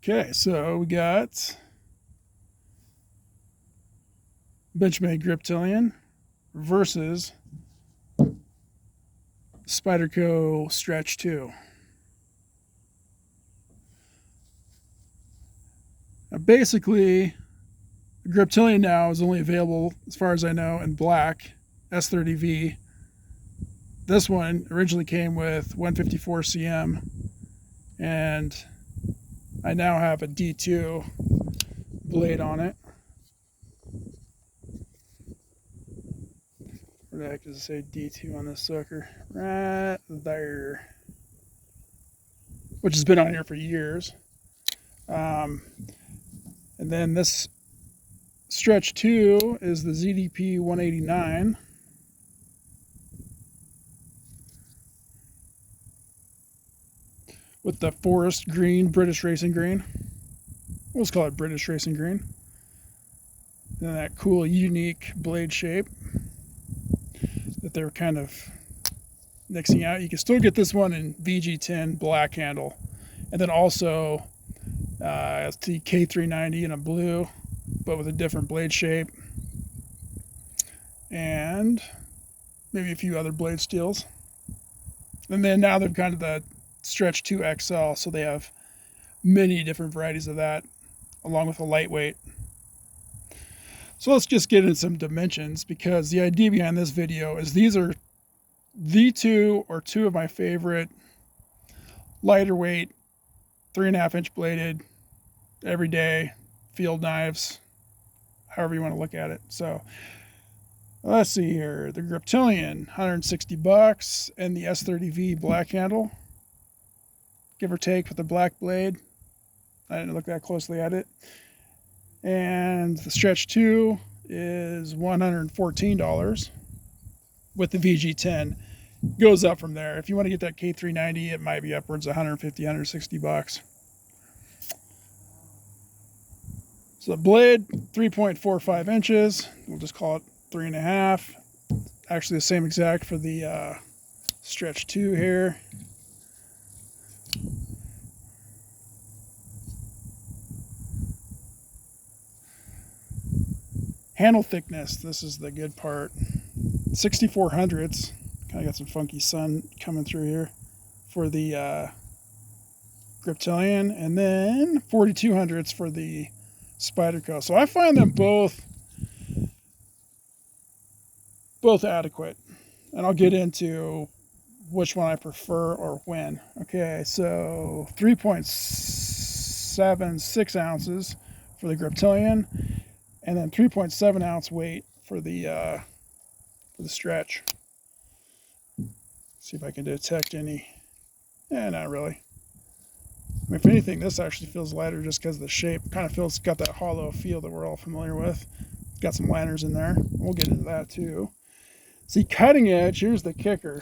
Okay, so we got Benchmade Griptilian versus Spyderco Stretch 2. Now basically, the Griptilian now is only available, as far as I know, in black, S30V. This one originally came with 154 cm, and I now have a D2 blade on it. Where the heck does it say D2 on this sucker? Right there. Which has been on here for years. And then this Stretch 2 is the ZDP 189. With the forest green, British racing green. Let's call it British racing green. And that cool, unique blade shape that they're kind of mixing out. You can still get this one in VG10 black handle. And then also it's the K390 in a blue, but with a different blade shape. And maybe a few other blade steels. And then now they've kind of the Stretch 2 XL, so they have many different varieties of that, along with a lightweight. So let's just get into some dimensions, because the idea behind this video is these are the two of my favorite lighter weight 3.5 inch bladed everyday field knives, however you want to look at it. So let's see here. The Griptilian, $160, and the S30V black handle, give or take, with the black blade. I didn't look that closely at it. And the Stretch 2 is $114 with the VG10. Goes up from there. If you want to get that K390, it might be upwards of $150, $160. So the blade, 3.45 inches. We'll just call it 3.5. Actually the same exact for the Stretch 2 here. Handle thickness, this is the good part. 6400s. Kind of got some funky sun coming through here for the Griptilian, and then 4200s for the Spyderco. So I find them both adequate, and I'll get into which one I prefer or when. Okay, so 3.76 ounces for the Griptilian, and then 3.7 ounce weight for the Stretch. See if I can detect any. Not really. I mean, if anything, this actually feels lighter just because of the shape. Kind of feels, got that hollow feel that we're all familiar with. Got some liners in there. We'll get into that too. See, cutting edge, here's the kicker.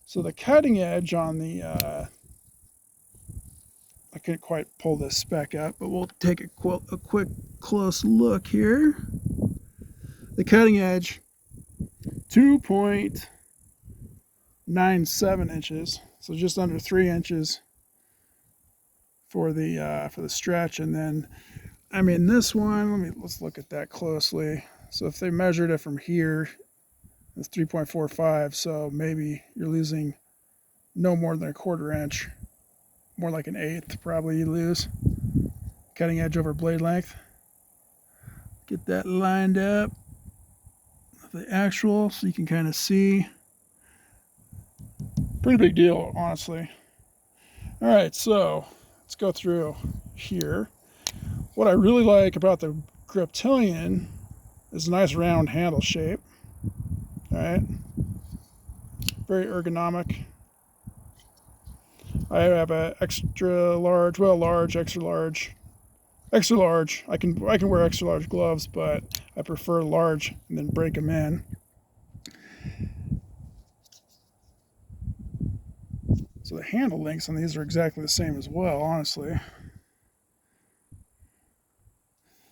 So the cutting edge on the, I can't quite pull this spec up, but we'll take a quick close look here. The cutting edge, 2.97 inches, so just under 3 inches for the Stretch. And then, I mean, this one, let's look at that closely. So if they measured it from here, it's 3.45, so maybe you're losing no more than a 1/4 inch, more like an 1/8 probably you lose. Cutting edge over blade length. Get that lined up with the actual so you can kind of see. Pretty big deal, honestly. All right, so let's go through here. What I really like about the Griptilian is a nice round handle shape. All right, very ergonomic. I have a extra large, well, large, extra large. Extra large. I can wear extra large gloves, but I prefer large and then break them in. So the handle links on these are exactly the same as well, honestly.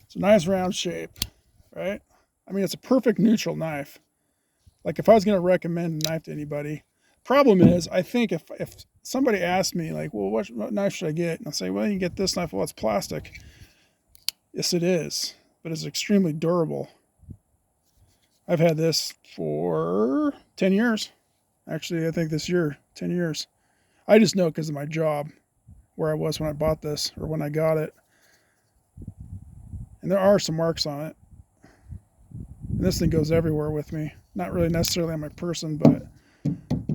It's a nice round shape, right? I mean, it's a perfect neutral knife. Like if I was going to recommend a knife to anybody, Problem is, I think if somebody asked me, like, well, what knife should I get? And I'll say, well, you can get this knife. Well, it's plastic. Yes, it is, but it's extremely durable. I've had this for 10 years. Actually, I think this year, 10 years. I just know because of my job, where I was when I bought this or when I got it. And there are some marks on it. And this thing goes everywhere with me. Not really necessarily on my person, but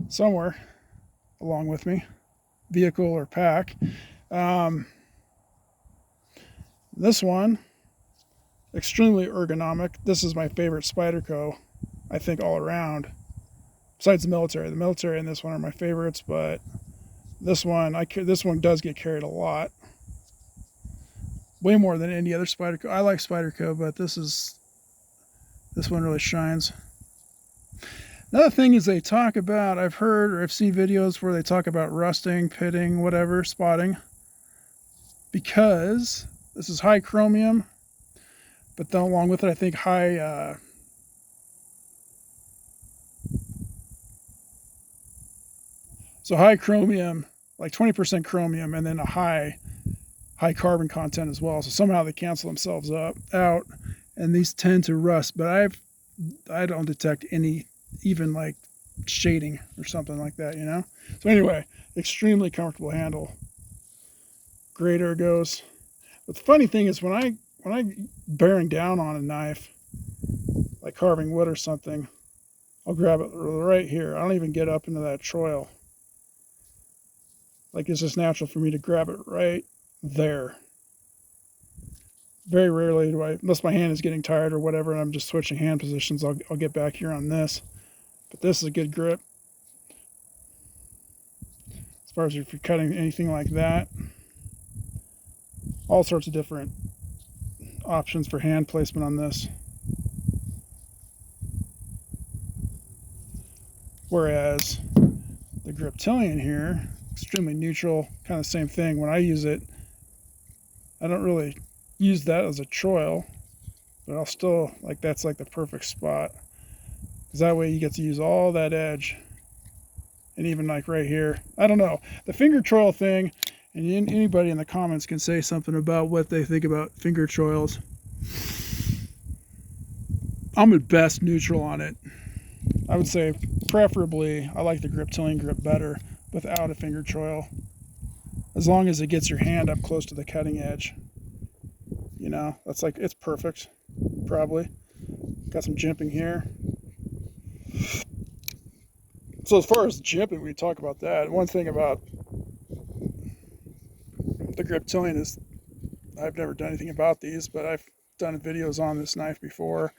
somewhere along with me, vehicle or pack. This one, extremely ergonomic. This is my favorite Spyderco, I think, all around. Besides the military and this one are my favorites, but this one does get carried a lot, way more than any other Spyderco. I like Spyderco, but this one really shines. Another thing is they talk about, I've heard or I've seen videos where they talk about rusting, pitting, whatever, spotting, because this is high chromium, but then along with it, I think high high chromium, like 20% chromium, and then a high carbon content as well. So somehow they cancel themselves out, and these tend to rust. But I don't detect any, even like shading or something like that, you know. So anyway, extremely comfortable handle, great ergos. But the funny thing is when I bearing down on a knife, like carving wood or something, I'll grab it right here. I don't even get up into that choil. Like, it's just natural for me to grab it right there. Very rarely do I, unless my hand is getting tired or whatever, and I'm just switching hand positions, I'll get back here on this. But this is a good grip. As far as if you're cutting anything like that, all sorts of different options for hand placement on this. Whereas the Griptilian here, extremely neutral, kind of same thing. When I use it, I don't really use that as a choil, but I'll still, like, that's like the perfect spot, because that way you get to use all that edge. And even like right here, I don't know, the finger choil thing, and anybody in the comments can say something about what they think about finger choils. I'm at best neutral on it. I would say preferably I like the Griptilian grip better without a finger choil, as long as it gets your hand up close to the cutting edge. You know, that's like, it's perfect, probably. Got some jimping here. So as far as jimping, we talk about that. One thing about the Griptilian is I've never done anything about these, but I've done videos on this knife before.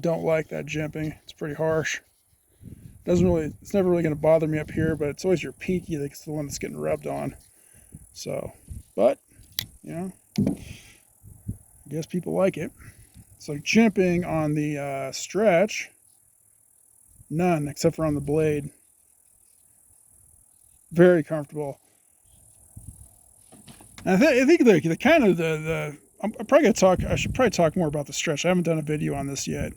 Don't like that jimping. It's pretty harsh. It's never really going to bother me up here, but it's always your pinky that's the one that's getting rubbed on. So, but, you know, I guess people like it. So jimping on the stretch, none, except for on the blade. Very comfortable. And I think the kind of I'm probably gonna talk. I should probably talk more about the stretch. I haven't done a video on this yet,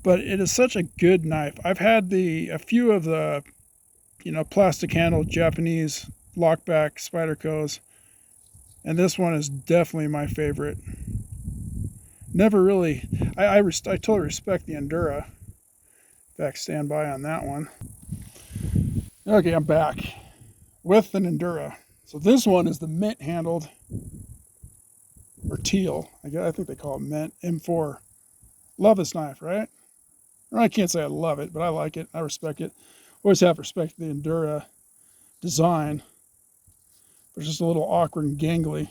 but it is such a good knife. I've had a few of the, you know, plastic handled Japanese lockback Spydercos, and this one is definitely my favorite. Never really. I totally respect the Endura. In fact, stand by on that one. Okay, I'm back with an Endura. So this one is the mint handled, or teal. I think they call it mint, M4. Love this knife, right? Or I can't say I love it, but I like it. I respect it. Always have respect for the Endura design. But it's just a little awkward and gangly.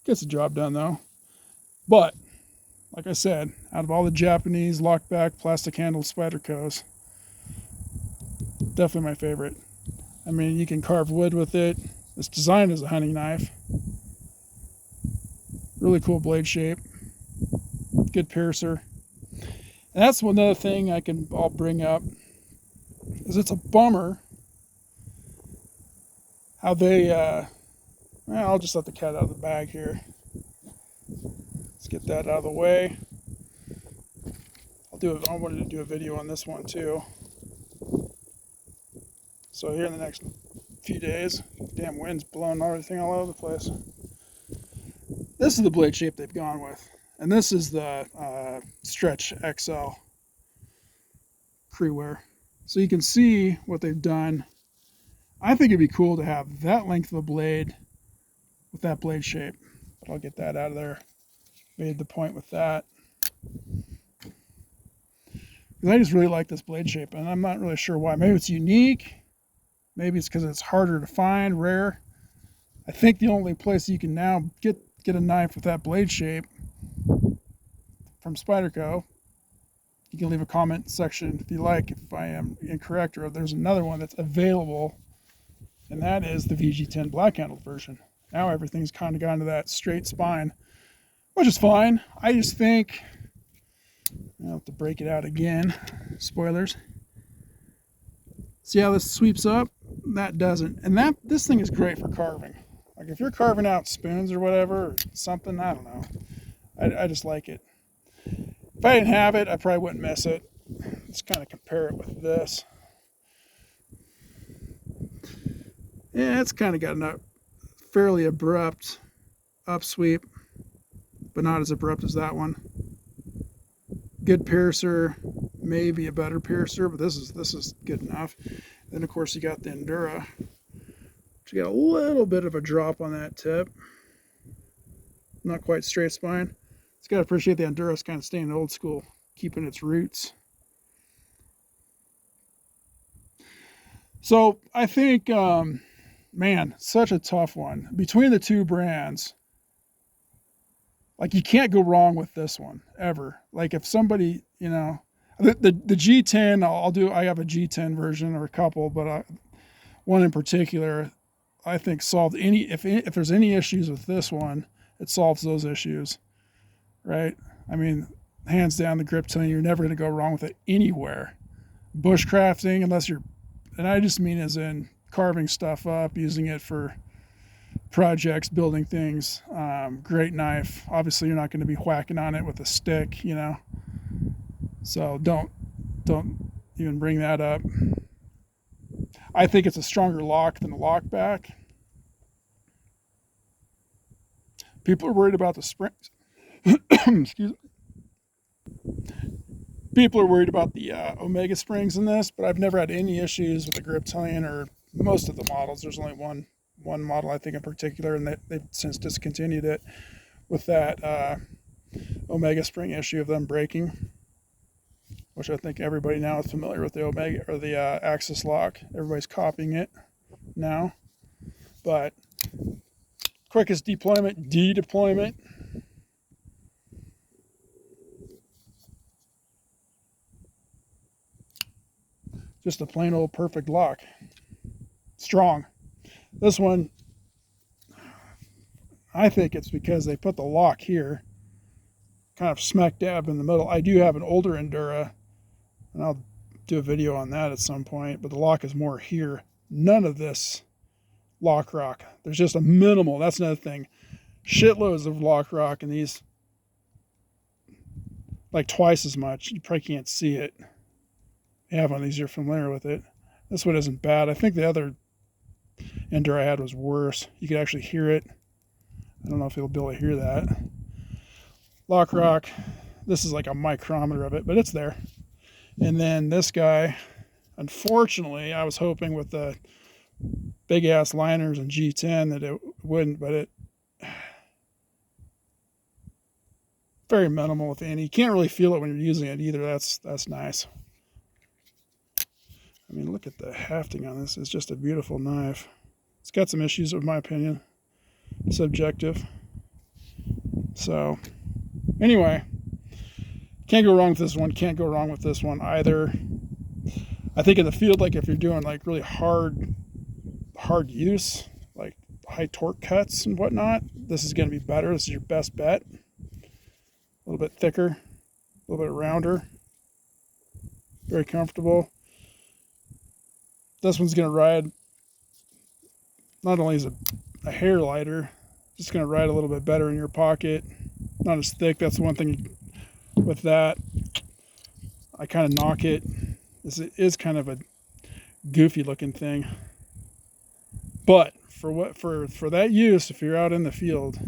Gets the job done though. But, like I said, out of all the Japanese lockback plastic handled Spydercos, definitely my favorite. I mean, you can carve wood with it. It's designed as a hunting knife. Really cool blade shape. Good piercer. And that's another thing I'll bring up, is it's a bummer how they, I'll just let the cat out of the bag here. Let's get that out of the way. I wanted to do a video on this one too. So here in the next few days, damn wind's blowing everything all over the place. This is the blade shape they've gone with. And this is the Stretch XL Crewear. So you can see what they've done. I think it'd be cool to have that length of a blade with that blade shape. But I'll get that out of there. Made the point with that. Because I just really like this blade shape, and I'm not really sure why. Maybe it's unique. Maybe it's because it's harder to find, rare. I think the only place you can now get a knife with that blade shape from Spyderco. You can leave a comment section if you like, if I am incorrect, or if there's another one that's available, and that is the VG10 black handled version. Now everything's kind of gone to that straight spine, which is fine. I just think, I'll have to break it out again, spoilers. See how this sweeps up? That doesn't. And this thing is great for carving. Like if you're carving out spoons or whatever, or something, I don't know. I just like it. If I didn't have it, I probably wouldn't miss it. Let's kind of compare it with this. Yeah, it's kind of got a fairly abrupt upsweep, but not as abrupt as that one. Good piercer, maybe a better piercer, but this is good enough. Then of course you got the Endura. You got a little bit of a drop on that tip. Not quite straight spine. It's got to appreciate the Endura's kind of staying old school, keeping its roots. So I think, man, such a tough one. Between the two brands, like you can't go wrong with this one, ever. Like if somebody, you know, the G10, I have a G10 version or a couple, but one in particular, I think solved if there's any issues with this one, it solves those issues. Right? I mean, hands down, the Griptilian, you're never going to go wrong with it anywhere. Bushcrafting, unless you're, and I just mean as in carving stuff up, using it for projects, building things. Great knife. Obviously, you're not going to be whacking on it with a stick, you know. So don't even bring that up. I think it's a stronger lock than a lock back. People are worried about the springs. Excuse me. People are worried about the Omega springs in this, but I've never had any issues with the Griptilian or most of the models. There's only one model I think in particular, and they've since discontinued it with that Omega spring issue of them breaking, which I think everybody now is familiar with the Omega or the Axis lock. Everybody's copying it now, but quickest dedeployment. Just a plain old perfect lock. Strong. This one, I think it's because they put the lock here, kind of smack dab in the middle. I do have an older Endura, and I'll do a video on that at some point, but the lock is more here. None of this lock rock. There's just a minimal, that's another thing. Shitloads of lock rock, and these, like twice as much. You probably can't see it. You have one of these, you're familiar with it. This one isn't bad. I think the other Endura I had was worse. You could actually hear it. I don't know if you'll be able to hear that. Lock rock. This is like a micrometer of it, but it's there. And then this guy, unfortunately, I was hoping with the big ass liners and G10 that it wouldn't, but it very minimal, if any. You can't really feel it when you're using it either. That's nice. I mean, look at the hafting on this. It's just a beautiful knife. It's got some issues, in my opinion. Subjective. So, anyway, can't go wrong with this one. Can't go wrong with this one either. I think in the field, like if you're doing like really hard use, like high torque cuts and whatnot, this is going to be better. This is your best bet. A little bit thicker, a little bit rounder. Very comfortable. This one's going to ride, not only is a hair lighter, just going to ride a little bit better in your pocket. Not as thick. That's the one thing with that. I kind of knock it. It is kind of a goofy looking thing. But for that use, if you're out in the field,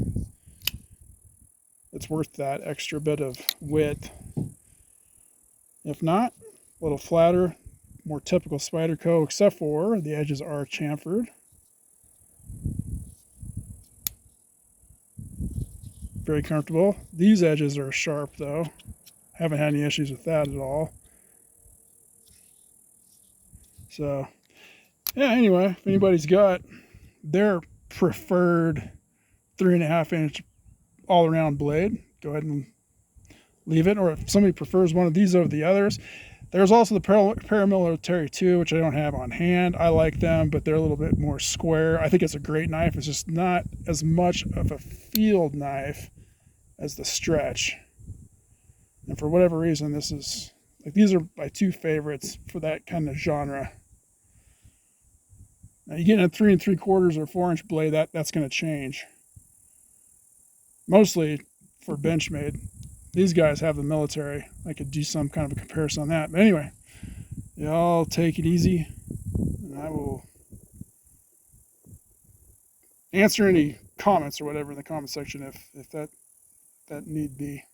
it's worth that extra bit of width. If not, a little flatter, more typical Spyderco, except for the edges are chamfered. Very comfortable. These edges are sharp though. Haven't had any issues with that at all. So yeah, anyway, if anybody's got their preferred 3.5 inch all around blade, go ahead and leave it. Or if somebody prefers one of these over the others, there's also the paramilitary 2, which I don't have on hand. I like them, but they're a little bit more square. I think it's a great knife. It's just not as much of a field knife as the stretch. And for whatever reason, this is like, these are my 2 favorites for that kind of genre. Now you get a 3 3/4 or 4-inch blade, that's going to change. Mostly for Benchmade. These guys have the military. I could do some kind of a comparison on that. But anyway, y'all take it easy, and I will answer any comments or whatever in the comment section if that need be.